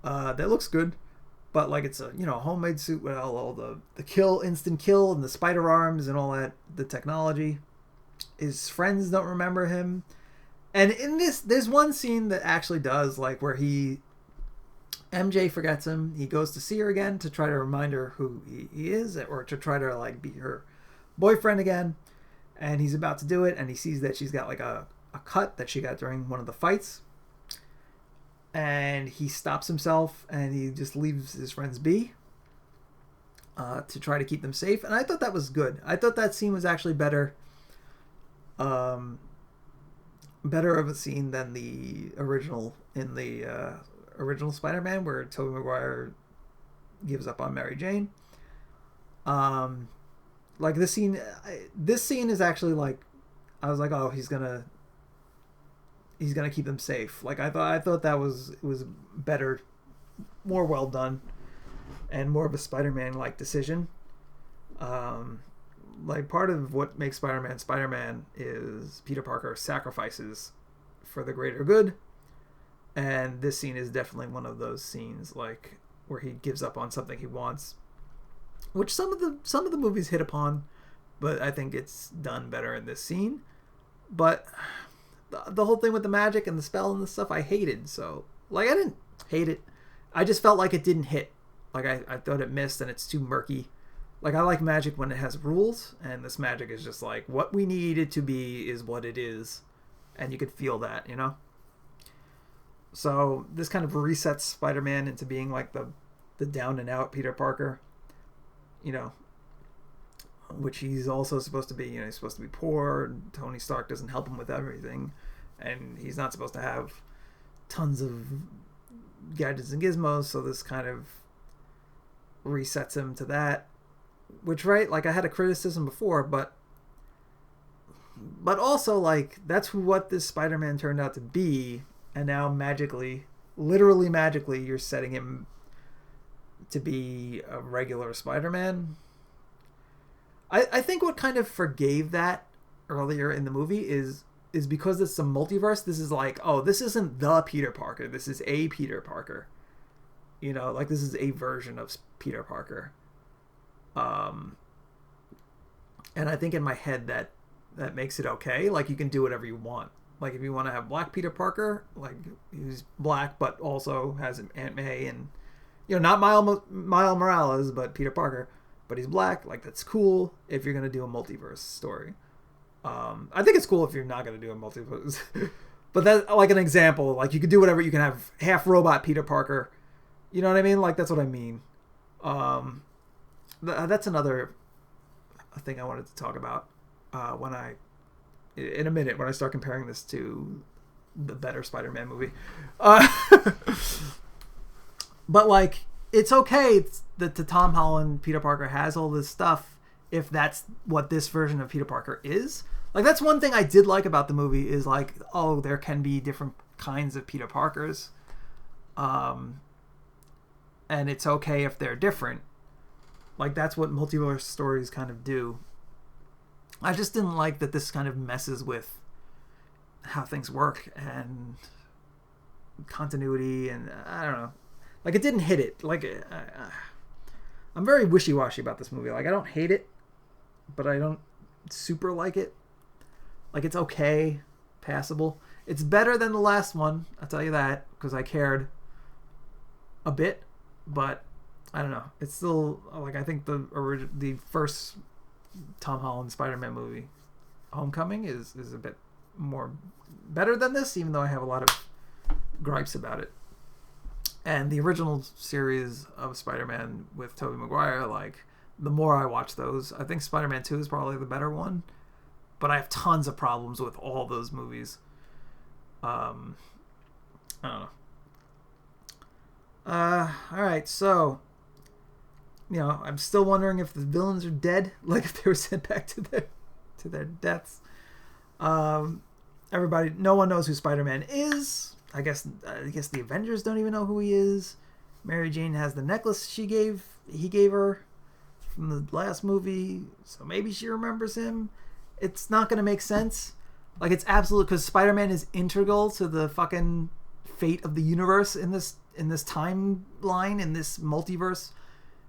That looks good. But, like, it's a, homemade suit with all the instant kill and the spider arms and all that, the technology. His friends don't remember him. And in this, there's one scene that actually does, like, where MJ forgets him. He goes to see her again to try to remind her who he is, or to try to, like, be her boyfriend again. And he's about to do it, and he sees that she's got, like, a cut that she got during one of the fights. And he stops himself, and he just leaves his friends be to try to keep them safe. And I thought that was good. I thought that scene was actually better of a scene than the original original Spider-Man, where Tobey Maguire gives up on Mary Jane. Like, this scene is actually, like, I was like, oh, he's gonna keep them safe. Like, I thought that was better, more well done, and more of a Spider-Man like decision. Like, part of what makes Spider-Man is Peter Parker sacrifices for the greater good. And this scene is definitely one of those scenes, like, where he gives up on something he wants, which some of the movies hit upon, but I think it's done better in this scene. But the whole thing with the magic and the spell and the stuff, I hated. So, like, I didn't hate it. I just felt like it didn't hit. Like, I thought it missed, and it's too murky. Like, I like magic when it has rules, and this magic is just like, what we need it to be is what it is. And you could feel that, So this kind of resets Spider-Man into being, like, the down and out Peter Parker, which he's also supposed to be. He's supposed to be poor, and Tony Stark doesn't help him with everything, and he's not supposed to have tons of gadgets and gizmos, so this kind of resets him to that, which, right, like, I had a criticism before, but also, like, that's what this Spider-Man turned out to be. And now literally magically, you're setting him to be a regular Spider-Man. I think what kind of forgave that earlier in the movie is because it's a multiverse. This is like, oh, this isn't the Peter Parker. This is a Peter Parker. You know, like this is a version of Peter Parker. And I think in my head that makes it okay. Like you can do whatever you want. Like if you want to have Black Peter Parker, like he's black but also has an Aunt May and, you know, not Miles Morales, but Peter Parker, but he's black. Like that's cool if you're gonna do a multiverse story. I think it's cool if you're not gonna do a multiverse, but that's like an example. Like you could do whatever. You can have half robot Peter Parker. You know what I mean? Like that's what I mean. That's another thing I wanted to talk about in a minute when I start comparing this to the better Spider-Man movie. But like, it's okay that the Tom Holland Peter Parker has all this stuff if that's what this version of Peter Parker is. Like, that's one thing I did like about the movie is like, oh, there can be different kinds of Peter Parkers. And it's okay if they're different. Like, that's what multiverse stories kind of do. I just didn't like that this kind of messes with how things work and continuity, and I don't know. Like, it didn't hit it. Like, I'm very wishy-washy about this movie. Like, I don't hate it, but I don't super like it. Like, it's okay, passable. It's better than the last one, I'll tell you that, because I cared a bit, but I don't know. It's still, like, I think the first Tom Holland Spider-Man movie, Homecoming, is a bit more better than this, even though I have a lot of gripes about it. And the original series of Spider-Man with Tobey Maguire, like, the more I watch those, I think Spider-Man 2 is probably the better one, but I have tons of problems with all those movies. I don't know. Alright, so, you know, I'm still wondering if the villains are dead, like if they were sent back to their deaths. Everybody, no one knows who Spider-Man is. I guess the Avengers don't even know who he is. Mary Jane has the necklace he gave her from the last movie, so maybe she remembers him. It's not going to make sense. Like, it's absolute, because Spider-Man is integral to the fucking fate of the universe in this timeline, in this multiverse.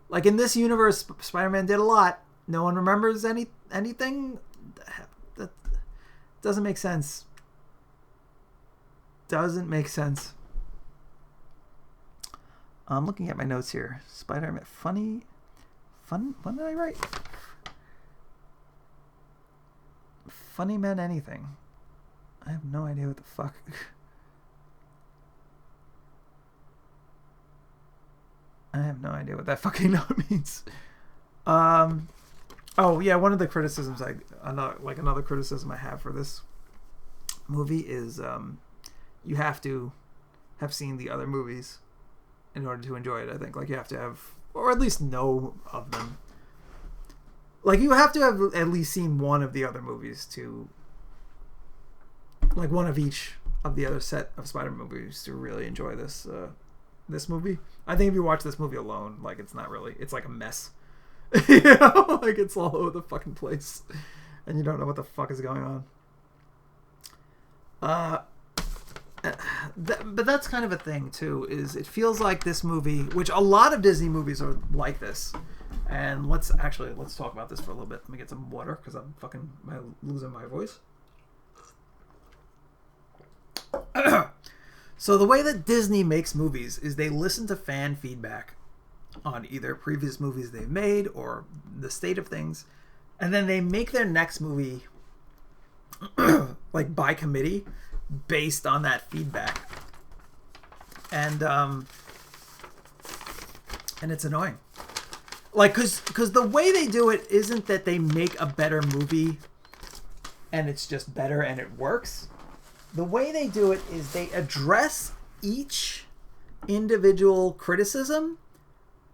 Like, in this universe, Spider-Man did a lot. No one remembers anything. That doesn't make sense. Doesn't make sense. I'm looking at my notes here. Spider-Man, fun. What did I write? Funny meant anything. I have no idea what the fuck. I have no idea what that fucking note means. Oh yeah, one of the criticisms another criticism I have for this movie is you have to have seen the other movies in order to enjoy it. I think, like, you have to have, or at least know of them. Like, you have to have at least seen one of the other movies to, like, one of each of the other set of Spider-Man movies to really enjoy this movie. I think if you watch this movie alone, like, it's not really, it's like a mess. You know, like, it's all over the fucking place, and you don't know what the fuck is going on. But that's kind of a thing too. Is it feels like this movie, which a lot of Disney movies are like this. And let's talk about this for a little bit. Let me get some water because I'm fucking losing my voice. So the way that Disney makes movies is they listen to fan feedback on either previous movies they've made or the state of things, and then they make their next movie like by committee based on that feedback. And it's annoying. Like, cause the way they do it isn't that they make a better movie and it's just better and it works. The way they do it is they address each individual criticism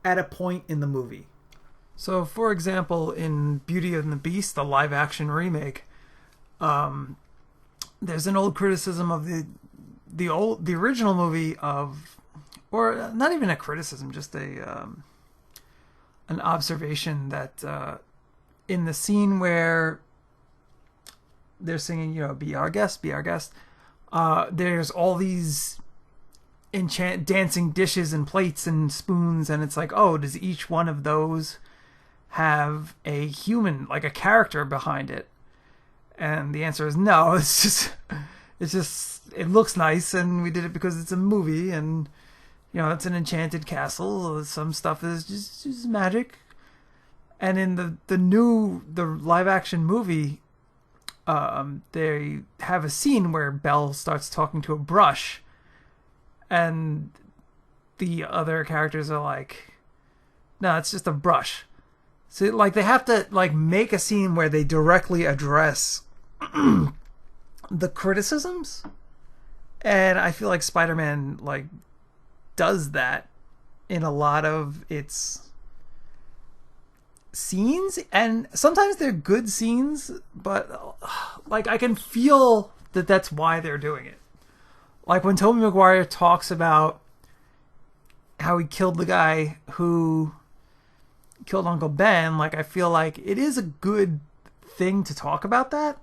at a point in the movie. So, for example, in Beauty and the Beast, the live-action remake, there's an old criticism of the original movie of or not even a criticism, just a an observation that in the scene where they're singing, "Be our guest, be our guest," there's all these dancing dishes and plates and spoons, and it's like, oh, does each one of those have a human, like a character behind it? And the answer is no. It's just it looks nice, and we did it because it's a movie, and it's an enchanted castle. Some stuff is just magic. And in the live action movie, they have a scene where Belle starts talking to a brush, and the other characters are like, no, it's just a brush. So like they have to like make a scene where they directly address the criticisms, and I feel like Spider-Man like does that in a lot of its scenes, and sometimes they're good scenes, but like I can feel that that's why they're doing it. Like when Tobey Maguire talks about how he killed the guy who killed Uncle Ben, like I feel like it is a good thing to talk about that,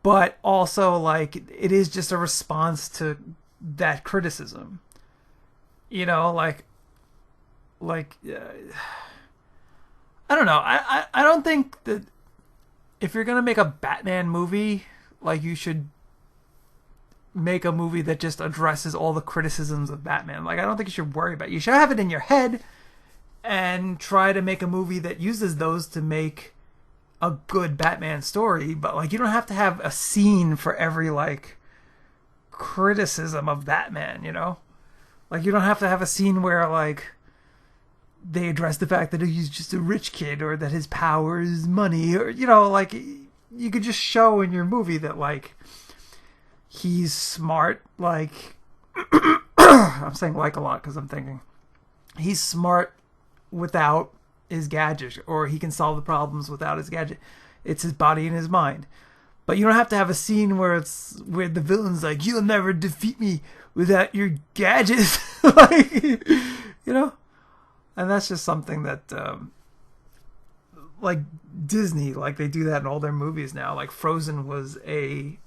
but also like it is just a response to that criticism. I don't know. I don't think that if you're gonna make a Batman movie, like you should make a movie that just addresses all the criticisms of Batman. Like I don't think you should worry about it. You should have it in your head and try to make a movie that uses those to make a good Batman story, but like you don't have to have a scene for every like criticism of Batman, Like you don't have to have a scene where like they address the fact that he's just a rich kid, or that his power is money, or like you could just show in your movie that like he's smart, like I'm saying like a lot because I'm thinking he's smart without his gadget, or he can solve the problems without his gadget. It's his body and his mind. But you don't have to have a scene where the villain's like, you'll never defeat me without your gadgets. Like, and that's just something that like Disney, like they do that in all their movies now. Like Frozen was a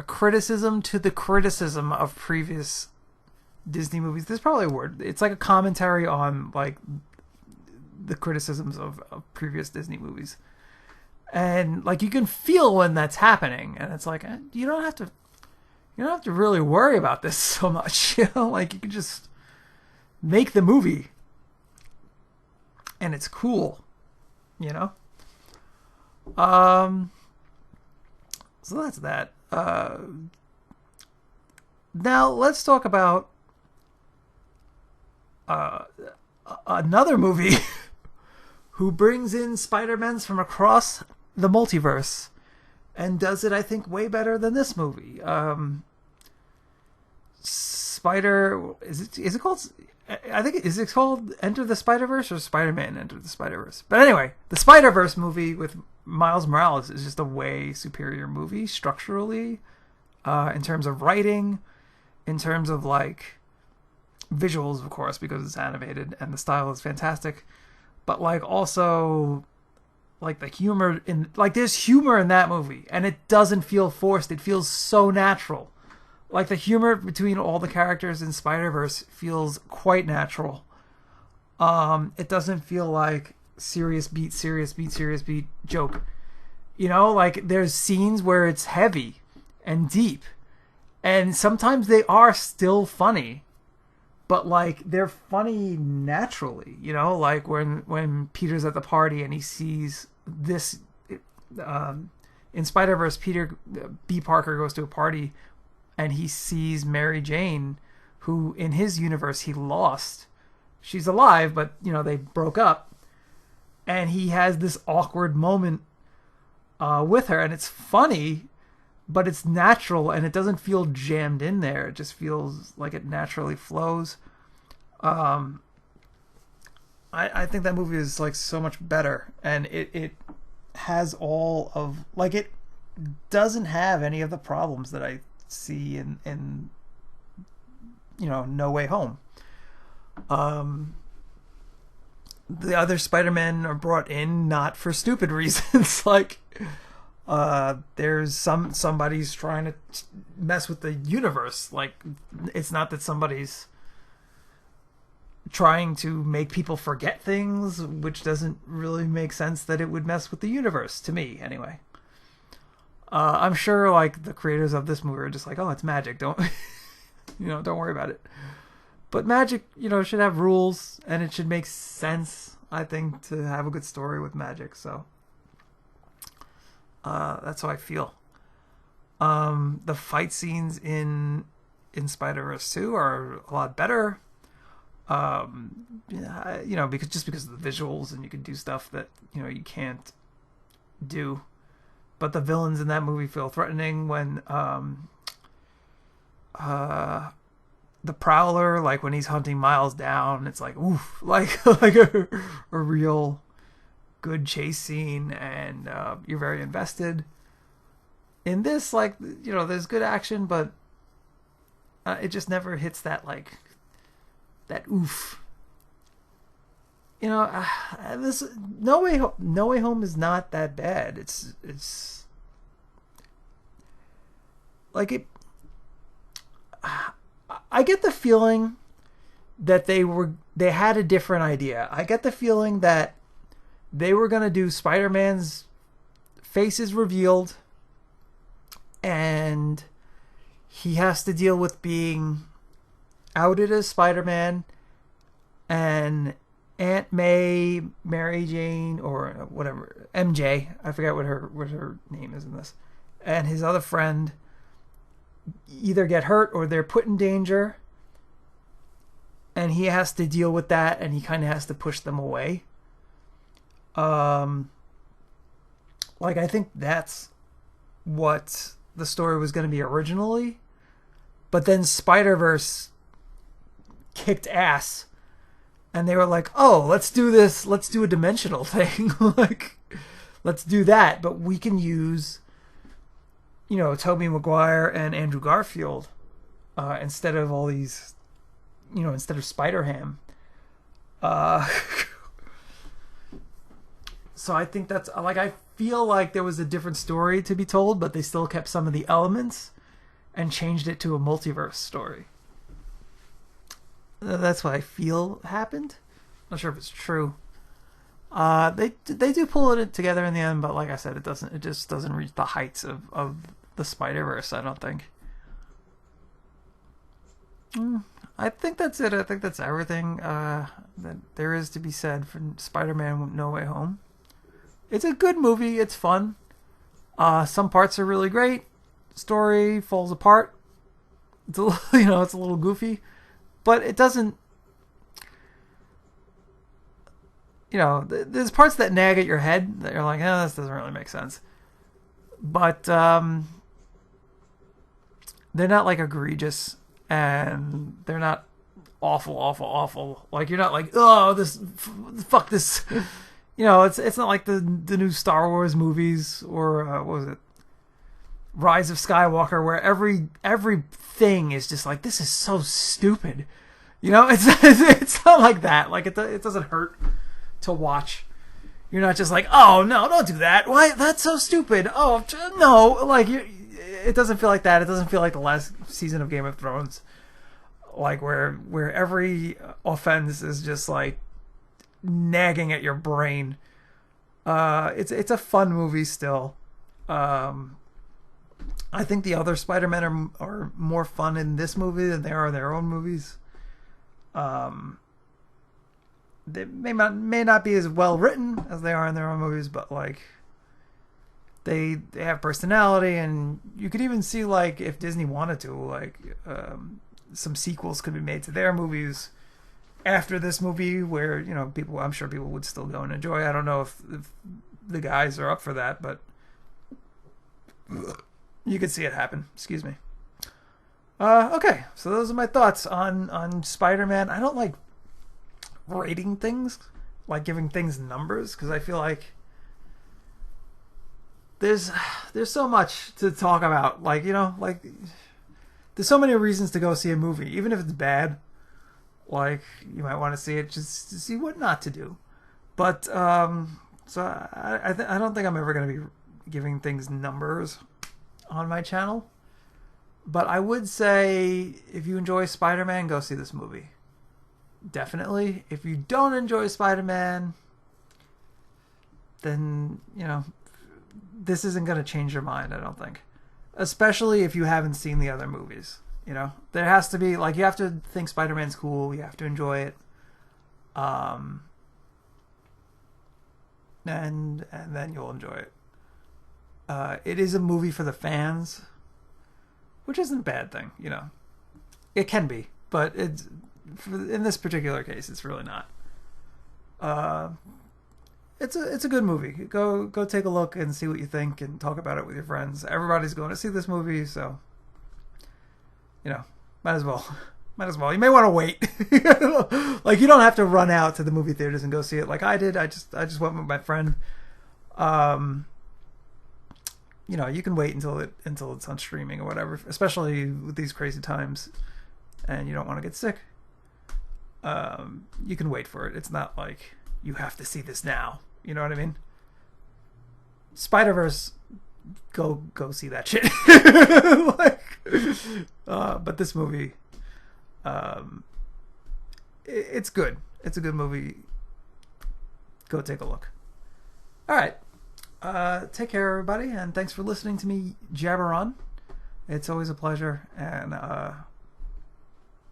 criticism to the criticism of previous Disney movies. There's probably a word. It's like a commentary on like the criticisms of previous Disney movies, and like you can feel when that's happening, and it's like you don't have to really worry about this so much. Like you can just make the movie, and it's cool. So that's that. Now let's talk about another movie who brings in Spider-Mans from across the multiverse and does it, I think, way better than this movie. Is it called? I think is it called Enter the Spider-Verse or Spider-Man Enter the Spider-Verse? But anyway, the Spider-Verse movie with Miles Morales is just a way superior movie structurally, in terms of writing, in terms of like visuals, of course, because it's animated and the style is fantastic, but like also like the humor in like there's humor in that movie and it doesn't feel forced. It feels so natural. Like the humor between all the characters in Spider-Verse feels quite natural. It doesn't feel like serious beat joke. Like there's scenes where it's heavy and deep, and sometimes they are still funny, but like they're funny naturally. Like when Peter's at the party and he sees this in Spider-Verse, Peter B. Parker goes to a party and he sees Mary Jane, who in his universe he lost. She's alive, but they broke up, and he has this awkward moment with her, and it's funny, but it's natural and it doesn't feel jammed in there. It just feels like it naturally flows. I think that movie is like so much better, and it has all of like it doesn't have any of the problems that I see in No Way Home. The other Spider-Men are brought in not for stupid reasons. Like, there's somebody's trying to mess with the universe. Like, it's not that somebody's trying to make people forget things, which doesn't really make sense that it would mess with the universe, to me, anyway. I'm sure, like, the creators of this movie are just like, oh, it's magic, don't don't worry about it. But magic, should have rules, and it should make sense, I think, to have a good story with magic. So that's how I feel. The fight scenes in Spider-Verse 2 are a lot better. Because of the visuals, and you can do stuff that you can't do. But the villains in that movie feel threatening when the Prowler, like when he's hunting Miles down, it's like oof, like a real good chase scene, and you're very invested. In this, like, there's good action, but it just never hits that that oof. This No Way Home is not that bad. It's like it. I get the feeling that they had a different idea. I get the feeling that they were gonna do Spider-Man's face is revealed, and he has to deal with being outed as Spider-Man, and Aunt May, Mary Jane, or whatever, MJ, I forget what her name is in this, and his other friend either get hurt or they're put in danger, and he has to deal with that, and he kind of has to push them away. I think that's what the story was going to be originally, but then Spider-Verse kicked ass, and they were like, oh, let's do this, let's do a dimensional thing. Like, let's do that, but we can use Tobey Maguire and Andrew Garfield instead of all these, instead of Spider-Ham. So I think that's, like, I feel like there was a different story to be told, but they still kept some of the elements and changed it to a multiverse story. That's what I feel happened. Not sure if it's true. They do pull it together in the end, but like I said, it just doesn't reach the heights of the Spider-Verse, I don't think. I think that's it. I think that's everything that there is to be said for Spider-Man No Way Home. It's a good movie. It's fun. Some parts are really great. Story falls apart. It's a little, it's a little goofy, but it doesn't. There's parts that nag at your head that you're like, this doesn't really make sense. But they're not like egregious, and they're not awful. Like, you're not like, oh, fuck this. It's not like the new Star Wars movies, or what was it, Rise of Skywalker, where everything is just like, this is so stupid. It's not like that. Like, it doesn't hurt to watch. You're not just like, oh no, don't do that. Why? That's so stupid. Oh no, like, it doesn't feel like that. It doesn't feel like the last season of Game of Thrones, like where every offense is just like nagging at your brain. It's a fun movie still. I think the other Spider-Men are more fun in this movie than they are in their own movies. They may not be as well written as they are in their own movies, but like they have personality, and you could even see, like, if Disney wanted to, like, some sequels could be made to their movies after this movie, where I'm sure people would still go and enjoy. I don't know if the guys are up for that, but you could see it happen. Excuse me. Okay, so those are my thoughts on Spider-Man. I don't like rating things, like giving things numbers, because I feel like there's so much to talk about. Like, like there's so many reasons to go see a movie, even if it's bad. Like, you might want to see it just to see what not to do. But so I don't think I'm ever going to be giving things numbers on my channel. But I would say if you enjoy Spider-Man, go see this movie. Definitely. If you don't enjoy Spider-Man, then, you know, this isn't going to change your mind, I don't think. Especially if you haven't seen the other movies. You know, there has to be, like, you have to think Spider-Man's cool. You have to enjoy it. And then you'll enjoy it. It is a movie for the fans, which isn't a bad thing, you know. It can be, but in this particular case, it's really not. It's a good movie. Go take a look and see what you think and talk about it with your friends. Everybody's going to see this movie, so, you know, might as well. Might as well. You may want to wait. Like, you don't have to run out to the movie theaters and go see it like I did. I just went with my friend. You know, you can wait until it's on streaming or whatever, especially with these crazy times, and you don't want to get sick. You can wait for it. It's not like you have to see this now. You know what I mean? Spider-Verse, go see that shit. But this movie, it's good. It's a good movie. Go take a look. All right. Take care, everybody, and thanks for listening to me jabber on. It's always a pleasure, and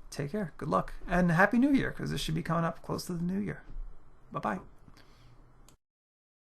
take care. Good luck, and Happy New Year, because this should be coming up close to the New Year. Bye-bye.